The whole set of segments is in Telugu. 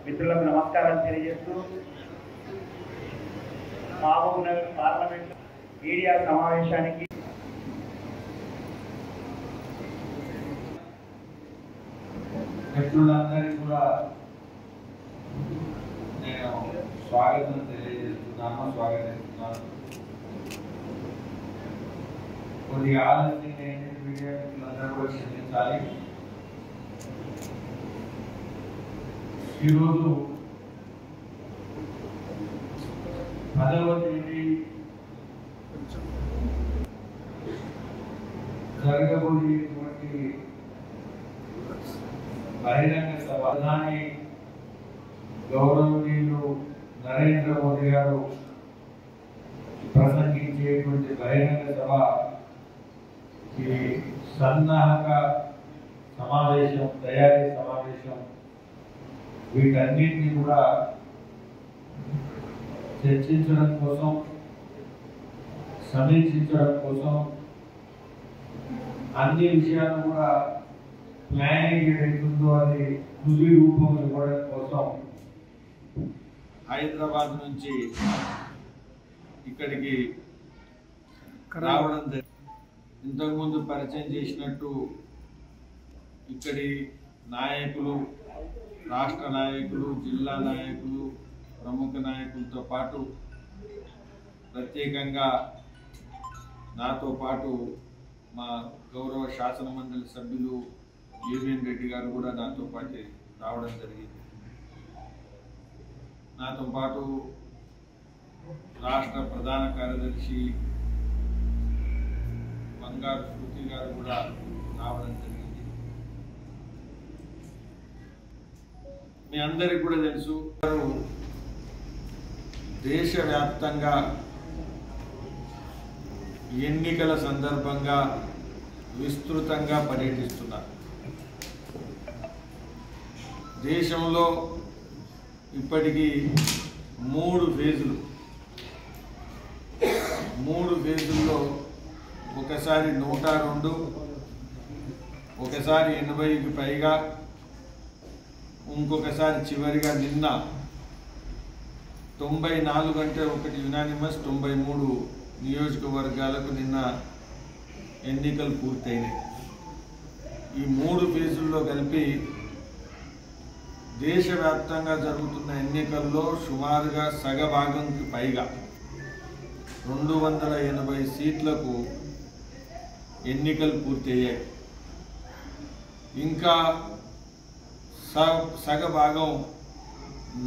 మిత్రులకు నమస్కారం తెలియజేస్తూ మహబూబ్నగర్ పార్లమెంట్ మీడియా సమావేశానికి మిత్రులందరికీ కూడా నేను స్వాగతిస్తున్నాను. కొద్దిగా ఆలస్యంగా మీడియా మిత్రులందరూ కూడా క్షమించాలి. ఈరోజు 10వ తేదీ జరగబోయేటువంటి బహిరంగ సభ ప్రధాని గౌరవనీయులు నరేంద్ర మోదీ గారు ప్రసంగించేటువంటి బహిరంగ సభ ఈ సన్నాహక సమావేశం, తయారీ సమావేశం, వీటన్నిటిని కూడా చర్చించడం కోసం, సమీక్షించడం కోసం, అన్ని విషయాలు కూడా ప్లానింగ్ ఏదైతుందో అది తుది రూపం ఇవ్వడం కోసం హైదరాబాద్ నుంచి ఇక్కడికి రావడం జరిగింది. ఇంతకుముందు పరిచయం చేసినట్టు ఇక్కడి నాయకులు, రాష్ట్ర నాయకులు, జిల్లా నాయకులు, ప్రముఖ నాయకులతో పాటు ప్రత్యేకంగా నాతో పాటు మా గౌరవ శాసన మండలి సభ్యులు యూరియన్ రెడ్డి గారు కూడా నాతో పాటు రావడం జరిగింది. నాతో పాటు రాష్ట్ర ప్రధాన కార్యదర్శి బంగారు శృతి గారు కూడా రావడం జరిగింది. మీ అందరికీ కూడా తెలుసు, దేశవ్యాప్తంగా ఎన్నికల సందర్భంగా విస్తృతంగా పర్యటిస్తున్నారు. దేశంలో ఇప్పటికీ 3 ఫేజుల్లో ఒకసారి 102, ఒకసారి 80కి పైగా, ఇంకొకసారి చివరిగా నిన్న 94 అంటే ఒకటి యునానిమస్, 93 నియోజకవర్గాలకు నిన్న ఎన్నికలు పూర్తయినాయి. ఈ 3 ఫేజుల్లో కలిపి దేశవ్యాప్తంగా జరుగుతున్న ఎన్నికల్లో సుమారుగా సగభాగంకి పైగా 280 సీట్లకు ఎన్నికలు పూర్తయ్యాయి. ఇంకా సగభాగం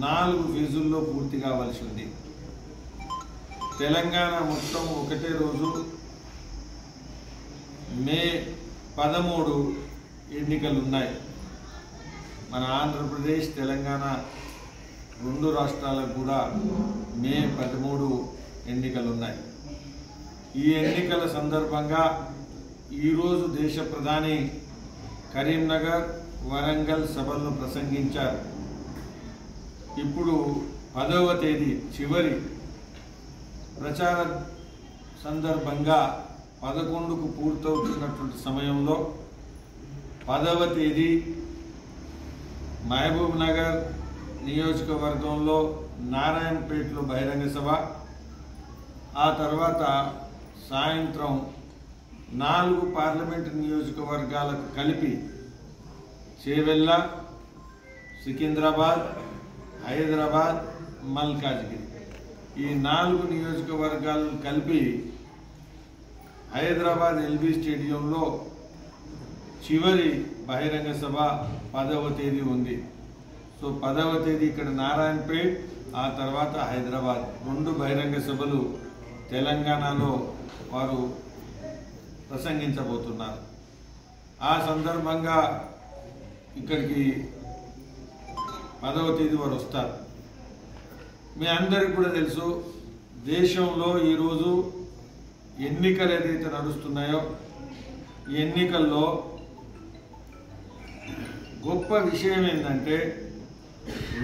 4 ఫేజుల్లో పూర్తి కావాల్సి ఉంది. తెలంగాణ మొత్తం ఒకటే రోజు మే 13 ఎన్నికలు ఉన్నాయి. మన ఆంధ్రప్రదేశ్, తెలంగాణ 2 రాష్ట్రాలకు కూడా మే 13 ఎన్నికలు ఉన్నాయి. ఈ ఎన్నికల సందర్భంగా ఈరోజు దేశ ప్రధాని కరీంనగర్, వరంగల్ సభలను ప్రసంగించారు. ఇప్పుడు 10వ తేదీ చివరి ప్రచార సందర్భంగా 11కు పూర్తవుతున్నటువంటి సమయంలో 10వ తేదీ మహబూబ్ నగర్ నియోజకవర్గంలో నారాయణపేటలో బహిరంగ సభ, ఆ తర్వాత సాయంత్రం 4 పార్లమెంటు నియోజకవర్గాలకు కలిపి చేవెళ్ళ, సికింద్రాబాద్, హైదరాబాద్, మల్కాజ్గిరి ఈ 4 నియోజకవర్గాలను కలిపి హైదరాబాద్ ఎల్బీ స్టేడియంలో చివరి బహిరంగ సభ 10వ తేదీ ఉంది. సో 10వ తేదీ ఇక్కడ నారాయణపేట్, ఆ తర్వాత హైదరాబాద్ 2 బహిరంగ సభలు తెలంగాణలో వారు ప్రసంగించబోతున్నారు. ఆ సందర్భంగా ఇక్కడికి 10వ తేదీ వారు వస్తారు. మీ అందరికీ కూడా తెలుసు, దేశంలో ఈరోజు ఎన్నికలు ఏదైతే నడుస్తున్నాయో ఈ ఎన్నికల్లో గొప్ప విషయం ఏంటంటే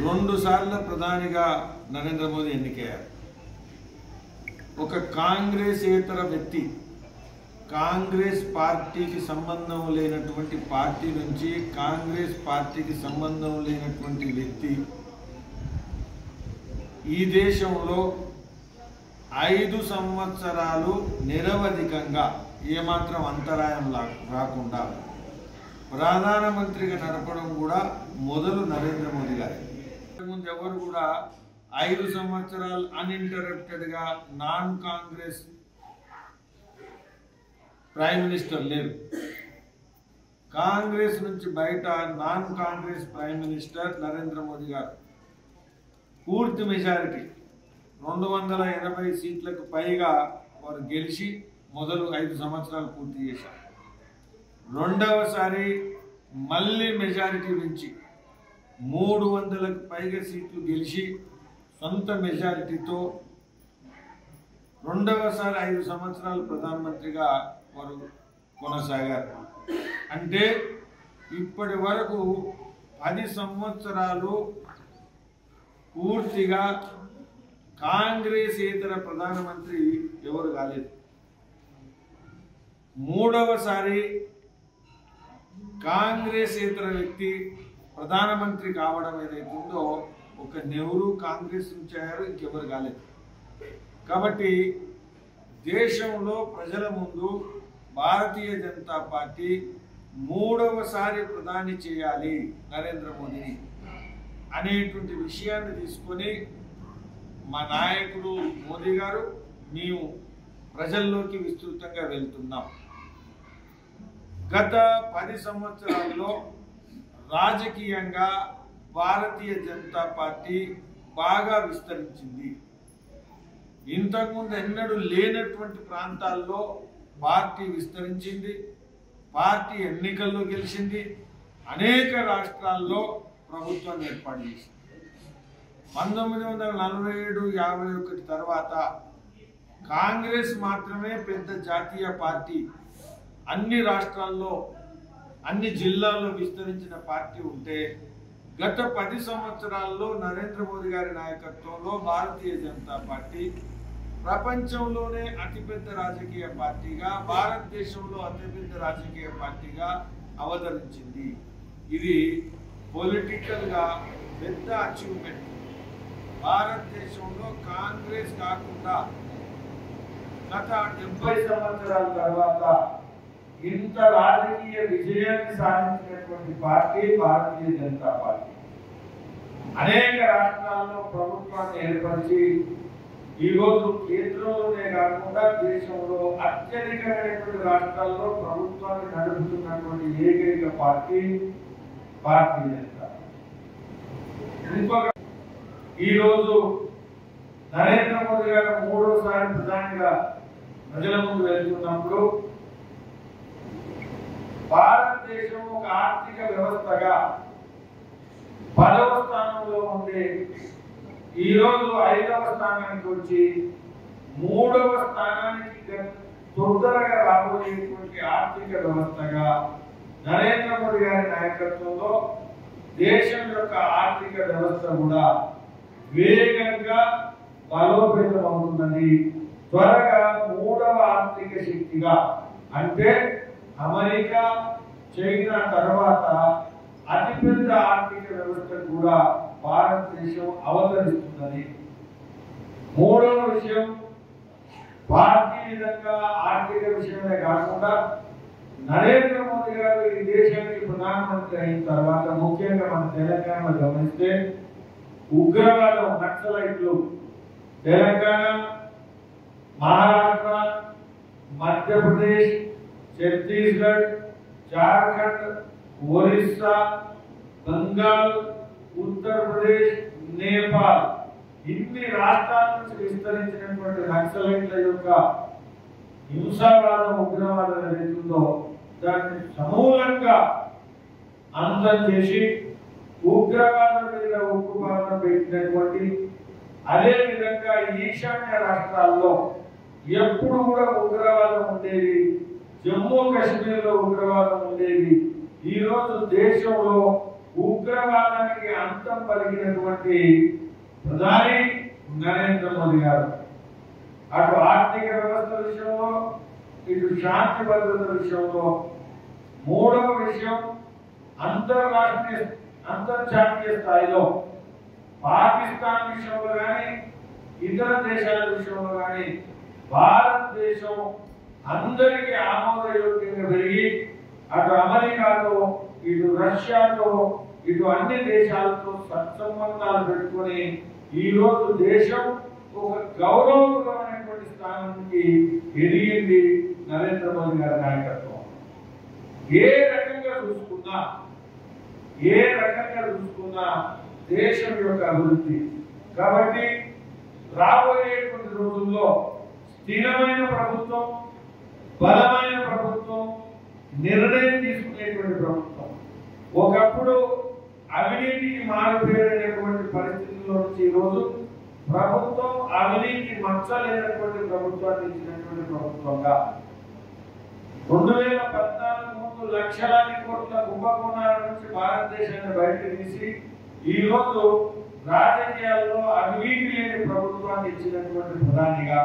2 సార్లు ప్రధానిగా నరేంద్ర మోదీ ఎన్నికయ్యారు. ఒక కాంగ్రెసేతర వ్యక్తి, కాంగ్రెస్ పార్టీకి సంబంధం లేనటువంటి పార్టీ నుంచి కాంగ్రెస్ పార్టీకి సంబంధం లేనటువంటి వ్యక్తి ఈ దేశంలో 5 సంవత్సరాలు నిరవధికంగా ఏమాత్రం అంతరాయం రాకుండా ప్రధానమంత్రిగా నడపడం కూడా మొదలు నరేంద్ర మోదీ గారు. ముందు ఎవరు కూడా 5 సంవత్సరాలు అన్ఇంటరప్టెడ్గా నాన్ కాంగ్రెస్ ప్రైమ్ మినిస్టర్ లేరు. కాంగ్రెస్ నుంచి బయట non Congress prime minister Narendra Modi గారు పూర్తి మెజారిటీ 280 సీట్లకు పైగా వారు గెలిచి మొదలు 5 సంవత్సరాలు పూర్తి చేశారు. రెండవసారి మళ్ళీ మెజారిటీ నుంచి 300లకు పైగా సీట్లు గెలిచి సొంత మెజారిటీతో రెండవసారి 5 సంవత్సరాలు ప్రధానమంత్రిగా వారు కొనసాగారు. అంటే ఇప్పటి వరకు 10 సంవత్సరాలు పూర్తిగా కాంగ్రెసేతర ప్రధానమంత్రి ఎవరు కాలేదు. మూడవసారి కాంగ్రెసేతర వ్యక్తి ప్రధానమంత్రి కావడం ఏదైతుందో ఒక నెహ్రూ కాంగ్రెస్ నుంచి అయ్యారు, ఇంకెవరు కాలేదు. కాబట్టి దేశంలో ప్రజల ముందు భారతీయ జనతా పార్టీ మూడవసారి ప్రధాని చేయాలి నరేంద్ర మోదీని అనేటువంటి విషయాన్ని తీసుకొని మా నాయకుడు మోదీ గారు మేము ప్రజల్లోకి విస్తృతంగా వెళ్తున్నాం. గత 10 సంవత్సరాల్లో రాజకీయంగా భారతీయ జనతా పార్టీ బాగా విస్తరించింది. ఇంతకుముందు ఎన్నడూ లేనటువంటి ప్రాంతాల్లో పార్టీ విస్తరించింది. పార్టీ ఎన్నికల్లో గెలిచింది. అనేక రాష్ట్రాల్లో ప్రభుత్వాన్ని ఏర్పాటు చేసింది. 1947-51 తర్వాత కాంగ్రెస్ మాత్రమే పెద్ద జాతీయ పార్టీ అన్ని రాష్ట్రాల్లో అన్ని జిల్లాల్లో విస్తరించిన పార్టీ ఉంటే గత 10 సంవత్సరాల్లో నరేంద్ర మోదీ గారి నాయకత్వంలో భారతీయ జనతా పార్టీ ప్రపంచంలోనే అతిపెద్ద రాజకీయ పార్టీగా, భారతదేశంలో అతిపెద్ద రాజకీయ పార్టీగా అవతరించింది. ఇది పొలిటికల్గా పెద్ద అచీవ్మెంట్. భారతదేశంలో కాంగ్రెస్ కాకుండా గత 70 సంవత్సరాల తర్వాత ఇంత రాజకీయ విజయాన్ని సాధించినటువంటి పార్టీ భారతీయ జనతా పార్టీ. అనేక రాష్ట్రాల్లో ప్రభుత్వాన్ని ఏర్పరిచి ఈరోజు కేంద్రంలోనే కాకుండా దేశంలో అత్యధికమైనటువంటి రాష్ట్రాల్లో ప్రభుత్వాన్ని నడుపుతున్నటువంటి ఏకైక పార్టీ భారతీయ జనతా. ఇంకొక ఈరోజు నరేంద్ర మోదీ గారు మూడోసారి ప్రధానిగా ప్రజల ముందు వెళ్తున్నప్పుడు భారతదేశం ఒక ఆర్థిక వ్యవస్థగా 10వ స్థానంలో ఉండే ఈరోజు 5వ స్థానానికి వచ్చి 3వ స్థానానికి తొందరగా రాబోయేటువంటి ఆర్థిక వ్యవస్థగా నరేంద్ర మోదీ గారి నాయకత్వంలో దేశం యొక్క ఆర్థిక వ్యవస్థ కూడా వేగంగా బలోపేతం అవుతున్నది. త్వరగా 3వ ఆర్థిక శక్తిగా, అంటే అమెరికా, చైనా తర్వాత అతిపెద్ద ఆర్థిక వ్యవస్థ కూడా భారతదేశం అవతరిస్తున్నది. మూడవ విషయం, పార్టీ విధంగా ఆర్థిక విషయమే కాకుండా నరేంద్ర మోదీ గారు ఈ దేశానికి ప్రధానమంత్రి అయిన తర్వాత ముఖ్యంగా మన తెలంగాణలో గమనిస్తే ఉగ్రవాదం, నక్సలైట్లు తెలంగాణ, మహారాష్ట్ర, మధ్యప్రదేశ్, ఛత్తీస్గఢ్, జార్ఖండ్, ఒరిస్సా, బెంగాల్, ఉత్తరప్రదేశ్, నేపాల్ ఇన్ని రాష్ట్రాల నుంచి విస్తరించినటువంటి నక్సలైట్ల యొక్క హింసావాదం, ఉగ్రవాదం ఏదైతుందో దాన్ని సమూలంగా అంతం చేసి ఉగ్రవాదం మీద ఉక్కుపాదం పెట్టినటువంటి, అదే విధంగా ఈశాన్య రాష్ట్రాల్లో ఎప్పుడు కూడా ఉగ్రవాదం ఉండేది, జమ్మూ కాశ్మీర్ లో ఉగ్రవాదం ఉండేది. ఈ రోజు దేశంలో ఉగ్రవాదానికి అంతం పలికినటువంటి ప్రధాని నరేంద్ర మోదీ గారు. అటు ఆర్థిక వ్యవస్థ విషయంలో, ఇటు శాంతి భద్రత విషయంలో. మూడవ విషయం, అంతర్జాతీయ స్థాయిలో పాకిస్తాన్ విషయంలో కానీ ఇతర దేశాల విషయంలో కానీ భారతదేశం అందరికీ ఆమోదయోగ్యంగా పెరిగి అటు అమెరికాతో, ఇటు రష్యాతో, ఇటు అన్ని దేశాలతో సత్సంబంధాలు పెట్టుకొని ఈ రోజు దేశం ఒక గౌరవప్రదమైనటువంటి స్థానానికి ఎదిగింది నరేంద్ర మోదీ గారి నాయకత్వం. ఏ రకంగా చూసుకున్నా దేశం యొక్క అభివృద్ధి. కాబట్టి రాబోయేటువంటి రోజుల్లో స్థిరమైన ప్రభుత్వం, బలమైన ప్రభుత్వం, నిర్ణయం తీసుకునేటువంటి ప్రభుత్వం. ఒకప్పుడు అవినీతికి మారిపోయినటువంటి పరిస్థితుల్లో నుంచి ఈరోజు ప్రభుత్వం అవినీతి మచ్చలేనటువంటి ప్రభుత్వాన్ని ఇచ్చినటువంటి ప్రభుత్వంగా 2014 ముందు లక్షలాది కోట్ల కుంభకోణాల నుంచి భారతదేశాన్ని బయటకు తీసి ఈ రోజు రాజకీయాల్లో అవినీతి లేని ప్రభుత్వాన్ని ఇచ్చినటువంటి ప్రధానిగా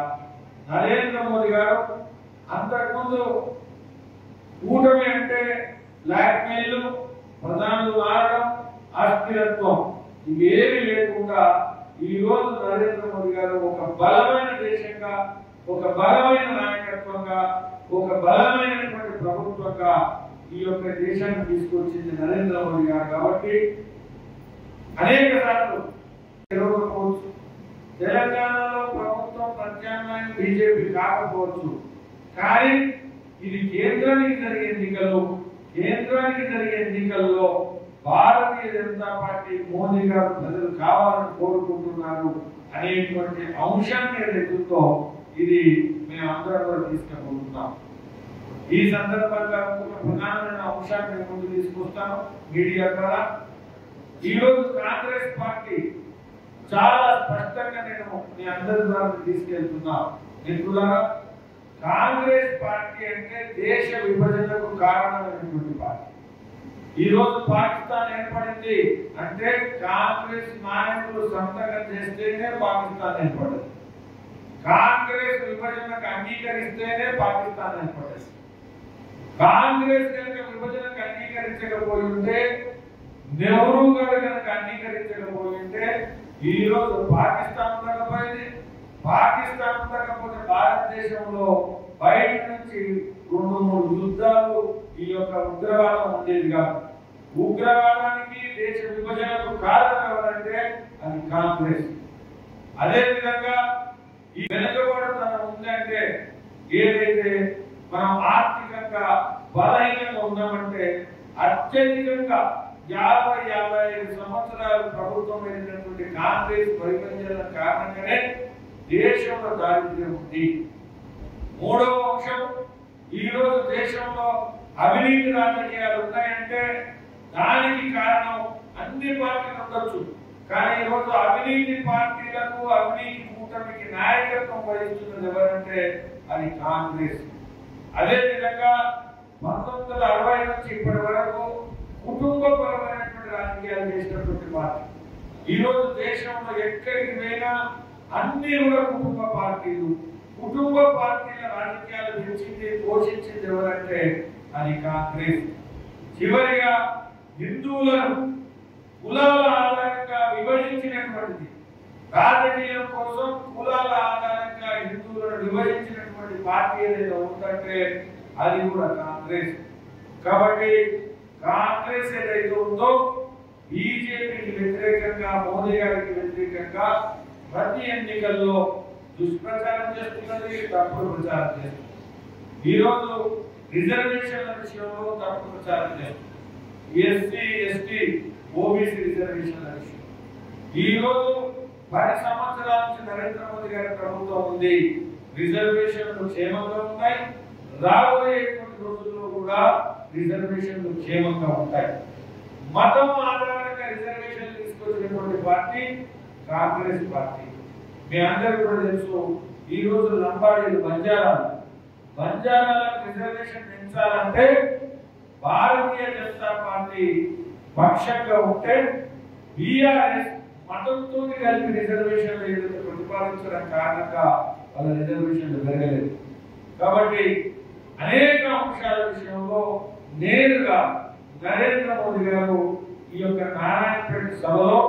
నరేంద్ర మోదీ గారు. అంతకుముందు కూటమి అంటే బ్లాక్మెయిల్, ప్రధానులు మారడం, అస్థిరత్వం ఇవేమీ లేకుండా ఈ రోజు నరేంద్ర మోదీ గారు ఒక బలమైన దేశంగా, ఒక బలమైన నాయకత్వంగా, ఒక బలమైనటువంటి ప్రభుత్వంగా ఈ యొక్క దేశాన్ని తీసుకొచ్చింది నరేంద్ర మోదీ గారు. కాబట్టి అనేక సార్లు తెలియకపోవచ్చు, తెలంగాణలో ప్రభుత్వం ప్రత్యామ్నాయం బీజేపీ కాకపోవచ్చు, కానీ ఇది కేంద్రానికి జరిగే ఎన్నికల్లో భారతీయ జనతా పార్టీ మోదీ గారు ప్రజలు కావాలని కోరుకుంటున్నారు అనేటువంటి అంశాన్ని ఎదుగుతో ఇది మేము అందరం కూడా తీసుకుపోతున్నాం. ఈ సందర్భంగా ఒక ప్రధానమైన అంశాన్ని ముందు తీసుకొస్తాను మీడియా ద్వారా. ఈ రోజు కాంగ్రెస్ పార్టీ చాలా స్పష్టంగా నేను మీ అందరి ద్వారా తీసుకెళ్తున్నా. మిత్రులారా, కాంగ్రెస్ పార్టీ అంటే దేశ విభజనకు కారణమైనటువంటి పార్టీ. ఈ రోజు పాకిస్తాన్ ఏర్పడింది అంటే కాంగ్రెస్ నాయకులు సంతకం చేస్తేనే పాకిస్తాన్ ఏర్పడింది. కాంగ్రెస్ విభజనకు అంగీకరిస్తేనే పాకిస్తాన్ ఏర్పడింది. కాంగ్రెస్ కనుక విభజనకు అంగీకరించకపోయి ఉంటే, నెహ్రూ గారు కనుక అంగీకరించకపోయి ఉంటే ఈ రోజు పాకిస్తాన్ ఉండకపోయింది. పాకిస్తాన్ ఉండకపోతే భారతదేశంలో బయట నుంచి 2-3 యుద్ధాలు, ఈ యొక్క ఉగ్రవాదం ఉండేది కాదు. ఉగ్రవాదానికి, దేశ విభజనకు కారణం ఎవరంటే అది కాంగ్రెస్. అదే విధంగా ఈ వెనుకబడుతనం ఉందంటే, ఏదైతే మనం ఆర్థికంగా బలహీనంగా ఉన్నామంటే అత్యధికంగా 50-55 సంవత్సరాలు ప్రభుత్వం అయినటువంటి కాంగ్రెస్ పరిపాలన కారణంగానే దేశంలో దారిద్ర్యం ఉంది. మూడవ అంశం, ఈ రోజు దేశంలో అవినీతి రాజకీయాలు ఉన్నాయంటే దానికి కారణం అన్ని పార్టీలు ఉండొచ్చు, కానీ ఈ రోజు అవినీతి పార్టీలకు, అవినీతి కూటమికి నాయకత్వం వహిస్తున్నది ఎవరంటే అది కాంగ్రెస్. అదే విధంగా 1960 నుంచి ఇప్పటి వరకు కుటుంబపరమైనటువంటి రాజకీయాలు చేసినటువంటి పార్టీ. ఈ రోజు దేశంలో ఎక్కడికి పోయినా అన్ని కూడా కుటుంబ పార్టీల రాజకీయాలు పెంచింది, పోషించింది ఎవరంటే అది కాంగ్రెస్. చివరిగా హిందువులను కులాల ఆధారంగా విభజించినటువంటిది, రాజకీయం కోసం కులాల ఆధారంగా హిందువులను విభజించినటువంటి పార్టీ ఏదైతే ఉందంటే అది కూడా కాంగ్రెస్. కాబట్టి కాంగ్రెస్ ఏదైతే ఉందో బీజేపీకి వ్యతిరేకంగా, మోదీ గారికి వ్యతిరేకంగా ప్రతి ఎన్నికల్లో దుష్ప్రచారం చేస్తున్నది, తప్పుడు ప్రచారం చేస్తుంది. ఈరోజు రిజర్వేషన్ల విషయంలో తప్పుడు ప్రచారం చేస్తుంది. ఎస్సీ, ఎస్టీ, ఓబీసీ రిజర్వేషన్ల విషయం. ఈరోజు 10 సంవత్సరాల నుంచి నరేంద్ర మోదీ గారి ప్రభుత్వం ఉంది. రిజర్వేషన్లు క్షేమంగా ఉన్నాయి. రాబోయేటువంటి రోజుల్లో కూడా రిజర్వేషన్లు క్షేమంగా ఉంటాయి. మతం ఆధారంగా రిజర్వేషన్లు తీసుకొచ్చినటువంటి పార్టీ కాంగ్రెస్ పార్టీ. మీ అందరికీ కూడా తెలుసు, ఈ రోజు లంబాడీలు, బంజారాలకు రిజర్వేషన్ పెంచాలంటే భారతీయ జనతా పార్టీ పక్షంగా ఉంటే బీఆర్ఎస్ మతంతో కలిపి రిజర్వేషన్లు ఏదైతే ప్రతిపాదించడం కారణంగా వాళ్ళ రిజర్వేషన్లు పెరగలేదు. కాబట్టి అనేక అంశాల విషయంలో నేరుగా నరేంద్ర మోదీ గారు ఈ యొక్క నారాయణపేట సభలో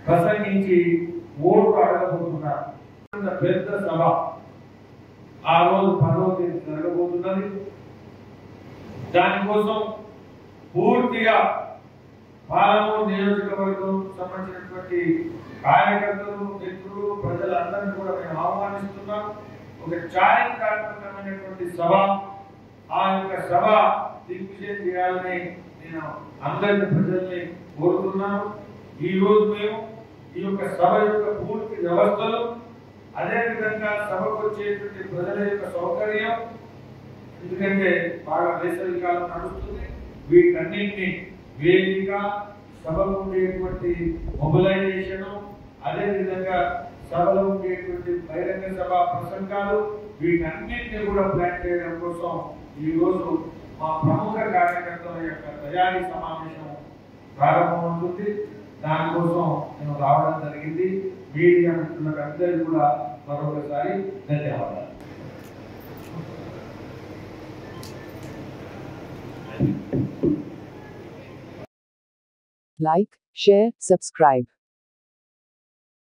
ప్రసంగించి ఓటు అడగబోతున్నారు. పెద్ద సభ ఆ రోజు 10వ తేదీ జరగబోతున్నది. దానికోసం పూర్తిగా పాలమూరు నియోజకవర్గం సంబంధించినటువంటి కార్యకర్తలు, మిత్రులు, ప్రజలందరినీ కూడా మేము ఆహ్వానిస్తున్నాం. ఒక చారిత్రాత్మకమైనటువంటి సభ, ఆ యొక్క సభ దిగ్విజయం చేయాలని నేను అందరిని ప్రజల్ని కోరుతున్నాను. ఈ రోజు మేము ఈ యొక్క సభ యొక్క పూర్తి వ్యవస్థలు, అదేవిధంగా సభకు వచ్చేటువంటి ప్రజల యొక్క సౌకర్యం, ఎందుకంటే బాగా వేసవి కాలం నడుస్తుంది, వీటన్నింటినీ వేదిక, సభలో ఉండేటువంటి మొబిలైజేషన్, అదేవిధంగా సభలో ఉండేటువంటి బహిరంగ సభ ప్రసంగాలు, వీటన్నింటినీ కూడా ప్లాన్ చేయడం కోసం ఈ రోజు మా ప్రముఖ కార్యకర్తల యొక్క తయారీ సమావేశం ప్రారంభమవుతుంది. దానికోసం నేను రావడం జరిగింది. మీడియా మిత్రులకు అందరికీ కూడా మరొకసారి ధన్యవాదాలు. Like, share, subscribe.